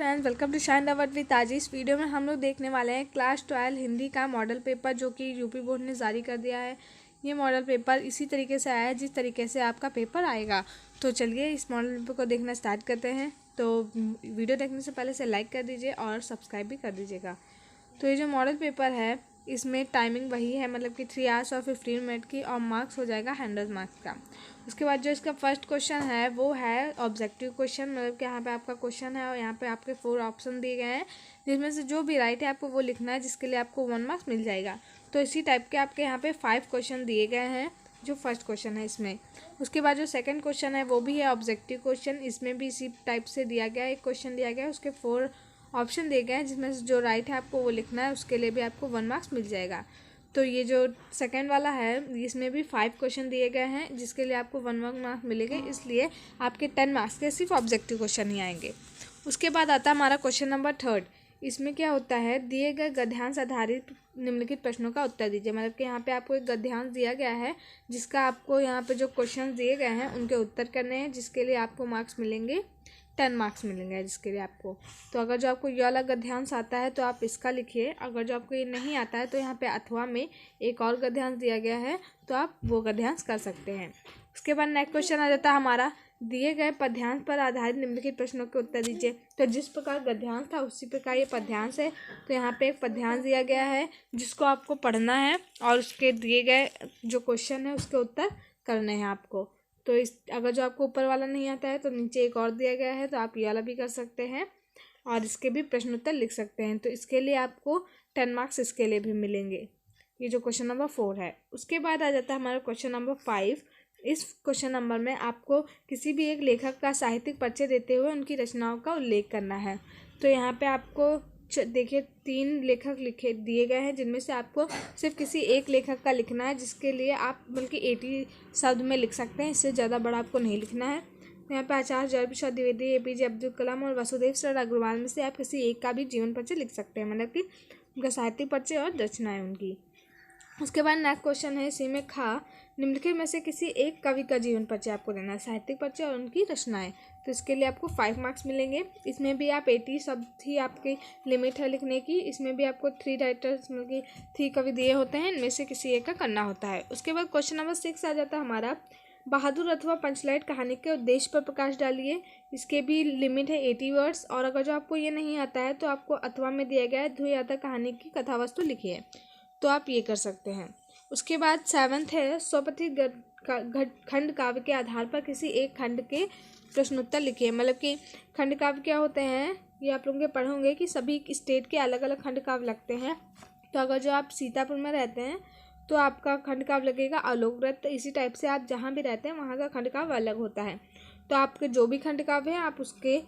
Friends, welcome to shine award with ताजी। इस video में हम लोग देखने वाले हैं क्लास 12 हिंदी का मॉडल पेपर जो कि यूपी बोर्ड ने जारी कर दिया है। ये मॉडल पेपर इसी तरीके से आया है जिस तरीके से आपका पेपर आएगा। तो चलिए इस मॉडल पेपर को देखना स्टार्ट करते हैं। तो वीडियो देखने से पहले से लाइक कर दीजिए और सब्सक्राइब भी कर दीजिएगा। तो ये जो मॉडल पेपर है इसमें टाइमिंग वही है, मतलब कि 3 आवर्स और 15 मिनट की, और मार्क्स हो जाएगा 100 मार्क्स का। उसके बाद जो इसका फर्स्ट क्वेश्चन है वो है ऑब्जेक्टिव क्वेश्चन, मतलब कि यहाँ पे आपका क्वेश्चन है और यहाँ पे आपके 4 ऑप्शन दिए गए हैं जिसमें से जो भी राइट है आपको वो लिखना है, जिसके लिए आपको 1 मार्क्स मिल जाएगा। तो इसी टाइप के आपके यहाँ पे 5 क्वेश्चन दिए गए हैं जो फर्स्ट क्वेश्चन है इसमें। उसके बाद जो सेकंड क्वेश्चन है वो भी है ऑब्जेक्टिव क्वेश्चन, इसमें भी इसी टाइप से दिया गया है। एक क्वेश्चन दिया गया है, उसके 4 ऑप्शन दिए गए हैं जिसमें से जो राइट है आपको वो लिखना है, उसके लिए भी आपको 1 मार्क्स मिल जाएगा। तो ये जो सेकंड वाला है इसमें भी 5 क्वेश्चन दिए गए हैं जिसके लिए आपको 1 मार्क्स मिलेंगे, इसलिए आपके 10 मार्क्स के सिर्फ ऑब्जेक्टिव क्वेश्चन ही आएंगे। उसके बाद आता है हमारा क्वेश्चन नंबर 3। इसमें क्या होता है, दिए गए गद्यांश आधारित निम्नलिखित प्रश्नों का उत्तर दीजिए। मतलब कि यहाँ पे आपको एक गद्यांश दिया गया है जिसका आपको यहाँ पे जो क्वेश्चन दिए गए हैं उनके उत्तर करने हैं, जिसके लिए आपको मार्क्स मिलेंगे 10 मार्क्स मिलेंगे जिसके लिए आपको। तो अगर जो आपको ये वाला गद्यांश आता है तो आप इसका लिखिए, अगर जो आपको ये नहीं आता है तो यहाँ पे अथवा में एक और गद्यांश दिया गया है तो आप वो गद्यांश कर सकते हैं। उसके बाद नेक्स्ट क्वेश्चन आ जाता है हमारा, दिए गए पद्यांश पर आधारित निम्नलिखित प्रश्नों के उत्तर दीजिए। तो जिस प्रकार गद्यांश था उसी प्रकार ये पद्यांश है। तो यहाँ पे एक पद्यांश दिया गया है जिसको आपको पढ़ना है और उसके दिए गए जो क्वेश्चन है उसके उत्तर करने हैं आपको। तो इस अगर जो आपको ऊपर वाला नहीं आता है तो नीचे एक और दिया गया है, तो आप ये वाला भी कर सकते हैं और इसके भी प्रश्न उत्तर लिख सकते हैं। तो इसके लिए आपको 10 मार्क्स इसके लिए भी मिलेंगे। ये जो क्वेश्चन नंबर 4 है। उसके बाद आ जाता है हमारा क्वेश्चन नंबर 5। इस क्वेश्चन नंबर में आपको किसी भी एक लेखक का साहित्यिक परिचय देते हुए उनकी रचनाओं का उल्लेख करना है। तो यहाँ पे आपको देखिए 3 लेखक लिखे दिए गए हैं जिनमें से आपको सिर्फ किसी एक लेखक का लिखना है, जिसके लिए आप बल्कि 80 शब्द में लिख सकते हैं, इससे ज़्यादा बड़ा आपको नहीं लिखना है। यहाँ पे आचार्य जयप्रकाश द्विवेदी, APJ अब्दुल कलाम और वसुदेव शरण अग्रवाल में से आप किसी एक का भी जीवन परिचय लिख सकते हैं, मतलब कि उनका साहित्यिक परिचय और रचनाएं उनकी। उसके बाद नेक्स्ट क्वेश्चन है, इसी में खा निम्नलिखित में से किसी एक कवि का जीवन परिचय आपको देना है, साहित्यिक परिचय और उनकी रचनाएं। तो इसके लिए आपको 5 मार्क्स मिलेंगे। इसमें भी आप 80 शब्द ही आपकी लिमिट है लिखने की। इसमें भी आपको 3 राइटर्स मतलब कि 3 कवि दिए होते हैं, इनमें से किसी एक का करना होता है। उसके बाद क्वेश्चन नंबर 6 आ जाता है हमारा, बहादुर अथवा पंचलाइट कहानी के उद्देश्य पर प्रकाश डालिए। इसके भी लिमिट है 80 वर्ड्स, और अगर जो आपको ये नहीं आता है तो आपको अथवा में दिया गया है ध्रुव यात्रा कहानी की कथावस्तु लिखिए, तो आप ये कर सकते हैं। उसके बाद 7th है, स्वपति खंड काव्य के आधार पर किसी एक खंड के प्रश्नोत्तर लिखिए। मतलब कि खंड काव्य क्या होते हैं ये आप लोग पढ़ोगे कि सभी स्टेट के अलग अलग खंड काव्य लगते हैं। तो अगर जो आप सीतापुर में रहते हैं तो आपका खंड काव्य लगेगा आलोक व्रत। इसी टाइप से आप जहाँ भी रहते हैं वहाँ का खंड काव्य अलग होता है। तो आपके जो भी खंड काव्य है आप उसके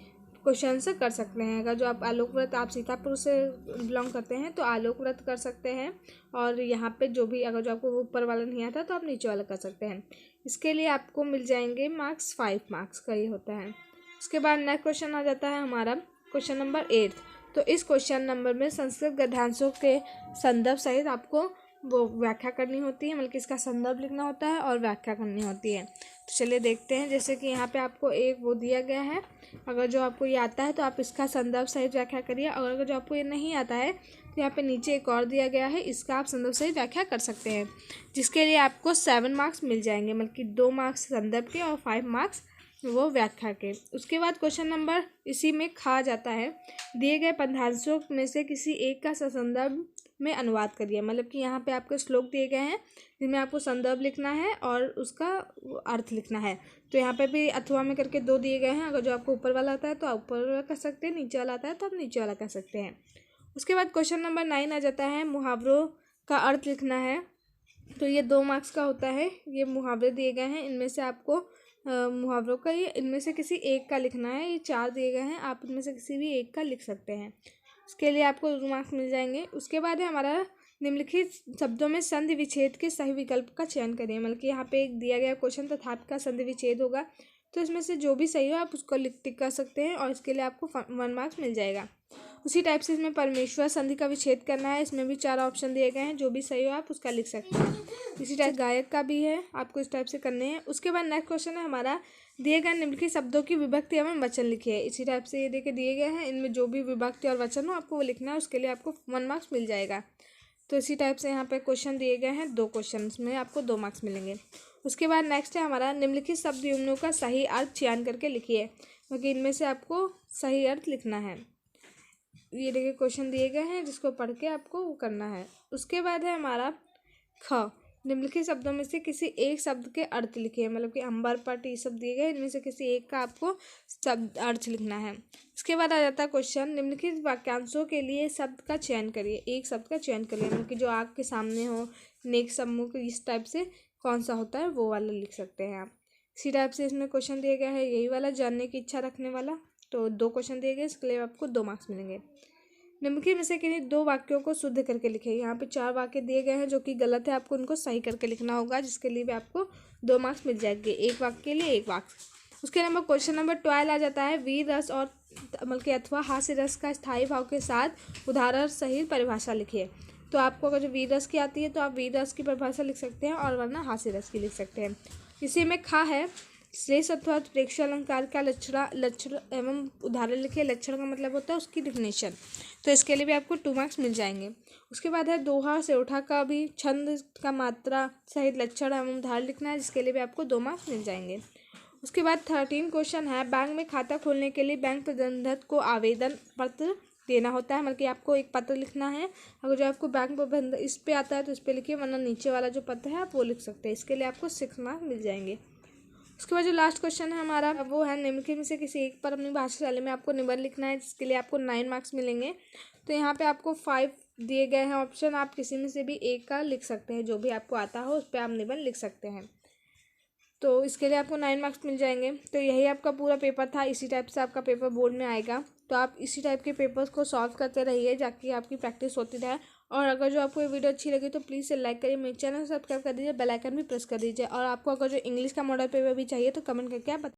क्वेश्चन से कर सकते हैं। अगर जो आप आलोक व्रत आप सीतापुर से बिलोंग करते हैं तो आलोक व्रत कर सकते हैं, और यहाँ पे जो भी अगर जो आपको ऊपर वाला नहीं आता तो आप नीचे वाला कर सकते हैं। इसके लिए आपको मिल जाएंगे मार्क्स 5 मार्क्स का ये होता है। उसके बाद नेक्स्ट क्वेश्चन आ जाता है हमारा क्वेश्चन नंबर 8। तो इस क्वेश्चन नंबर में संस्कृत गद्यांशों के संदर्भ सहित आपको वो व्याख्या करनी होती है, मतलब कि इसका संदर्भ लिखना होता है और व्याख्या करनी होती है। तो चलिए देखते हैं। जैसे कि यहाँ पे आपको एक वो दिया गया है, अगर जो आपको ये आता है तो आप इसका संदर्भ सहित व्याख्या करिए, और अगर जो आपको ये नहीं आता है तो यहाँ पे नीचे एक और दिया गया है, इसका आप संदर्भ सहित व्याख्या कर सकते हैं, जिसके लिए आपको 7 मार्क्स मिल जाएंगे, मतलब कि 2 मार्क्स संदर्भ के और 5 मार्क्स वो व्याख्या के। उसके बाद क्वेश्चन नंबर इसी में खा जाता है, दिए गए पद्यांशों में से किसी एक का संदर्भ में अनुवाद करिए। मतलब कि यहाँ पे आपके श्लोक दिए गए हैं जिनमें आपको संदर्भ लिखना है और उसका अर्थ लिखना है। तो यहाँ पे भी अथवा में करके 2 दिए गए हैं, अगर जो आपको ऊपर वाला आता है तो आप ऊपर वाला कर सकते हैं, नीचे वाला आता है तो आप नीचे वाला कर सकते हैं। उसके बाद क्वेश्चन नंबर 9 आ जाता है, मुहावरों का अर्थ लिखना है। तो ये 2 मार्क्स का होता है। ये मुहावरे दिए गए हैं, इनमें से आपको मुहावरों का ये इनमें से किसी एक का लिखना है। ये 4 दिए गए हैं, आप इनमें से किसी भी एक का लिख सकते हैं, इसके लिए आपको 2 मार्क्स मिल जाएंगे। उसके बाद है हमारा निम्नलिखित शब्दों में संधि विच्छेद के सही विकल्प का चयन करिए। मतलब कि यहाँ पे एक दिया गया क्वेश्चन तथा आपका संधि विच्छेद होगा, तो इसमें से जो भी सही हो आप उसको टिक कर सकते हैं और इसके लिए आपको 1 मार्क्स मिल जाएगा। उसी टाइप से इसमें परमेश्वर संधि का विच्छेद करना है, इसमें भी 4 ऑप्शन दिए गए हैं, जो भी सही हो आप उसका लिख सकते हैं। इसी टाइप गायक का भी है, आपको इस टाइप से करने हैं। उसके बाद नेक्स्ट क्वेश्चन है हमारा, दिए गए निम्नलिखित शब्दों की विभक्ति एवं वचन लिखिए। इसी टाइप से ये देखे दिए गए हैं, इनमें जो भी विभक्ति और वचन हो आपको वो लिखना है, उसके लिए आपको 1 मार्क्स मिल जाएगा। तो इसी टाइप से यहाँ पे क्वेश्चन दिए गए हैं, 2 क्वेश्चन में आपको 2 मार्क्स मिलेंगे। उसके बाद नेक्स्ट है हमारा निम्नलिखित शब्द युग्मों का सही अर्थ चयन करके लिखिए, क्योंकि इनमें से आपको सही अर्थ लिखना है। ये देखिए क्वेश्चन दिए गए हैं, जिसको पढ़ के आपको वो करना है। उसके बाद है हमारा ख, निम्नलिखित शब्दों में से किसी एक शब्द के अर्थ लिखिए, मतलब कि अंबर पट ये सब दिए गए, इनमें से किसी एक का आपको शब्द अर्थ लिखना है। उसके बाद आ जाता है क्वेश्चन, निम्नलिखित वाक्यांशों के लिए शब्द का चयन करिए, एक शब्द का चयन करिए, मतलब कि जो आपके सामने हो, नेक सम्मुख, इस टाइप से कौन सा होता है वो वाला लिख सकते हैं आप। इसी टाइप से इसमें क्वेश्चन दिया गया है, यही वाला जानने की इच्छा रखने वाला। तो 2 क्वेश्चन दिए गए, इसके लिए आपको 2 मार्क्स मिलेंगे। निम्नलिखित में से किन्हीं 2 वाक्यों को शुद्ध करके लिखें। यहाँ पे 4 वाक्य दिए गए हैं जो कि गलत है, आपको उनको सही करके लिखना होगा, जिसके लिए भी आपको 2 मार्क्स मिल जाएंगे, 1 वाक्य के लिए 1 मार्क्स। उसके नंबर क्वेश्चन नंबर 12 आ जाता है, वीर रस और बल्कि अथवा हास्य रस का स्थायी भाव के साथ उदाहरण सहित परिभाषा लिखिए। तो आपको अगर जो वीर रस की आती है तो आप वीर रस की परिभाषा लिख सकते हैं, और वरना हास्य रस की लिख सकते हैं। इसी में खा है, श्लेष अथवा प्रेक्षण अलंकार का लक्षण एवं उदाहरण लिखिए। लक्षण का मतलब होता है उसकी डिफिनेशन, तो इसके लिए भी आपको 2 मार्क्स मिल जाएंगे। उसके बाद है दोहा से उठा का भी छंद का मात्रा सहित लक्षण एवं उदाहरण लिखना है, जिसके लिए भी आपको 2 मार्क्स मिल जाएंगे। उसके बाद 13 क्वेश्चन है, बैंक में खाता खोलने के लिए बैंक प्रबंधक को आवेदन पत्र देना होता है, मतलब कि आपको एक पत्र लिखना है। अगर जो आपको बैंक प्रबंधक इस पे आता है तो इस पे लिखिए, वरना नीचे वाला जो पत्र है आप वो लिख सकते हैं, इसके लिए आपको 6 मार्क्स मिल जाएंगे। उसके बाद जो लास्ट क्वेश्चन है हमारा वो है, निम्नलिखित में से किसी एक पर अपनी भाषा में आपको निबंध लिखना है, जिसके लिए आपको 9 मार्क्स मिलेंगे। तो यहाँ पे आपको 5 दिए गए हैं ऑप्शन, आप किसी में से भी एक का लिख सकते हैं, जो भी आपको आता हो उस पर आप निबंध लिख सकते हैं। तो इसके लिए आपको 9 मार्क्स मिल जाएंगे। तो यही आपका पूरा पेपर था, इसी टाइप से आपका पेपर बोर्ड में आएगा। तो आप इसी टाइप के पेपर्स को सॉल्व करते रहिए, ताकि आपकी प्रैक्टिस होती रहे। और अगर जो आपको ये वीडियो अच्छी लगी तो प्लीज़ से लाइक करिए, मेरे चैनल को सब्सक्राइब कर दीजिए, बेल आइकन भी प्रेस कर दीजिए। और आपको अगर जो इंग्लिश का मॉडल पेपर भी चाहिए तो कमेंट करके आप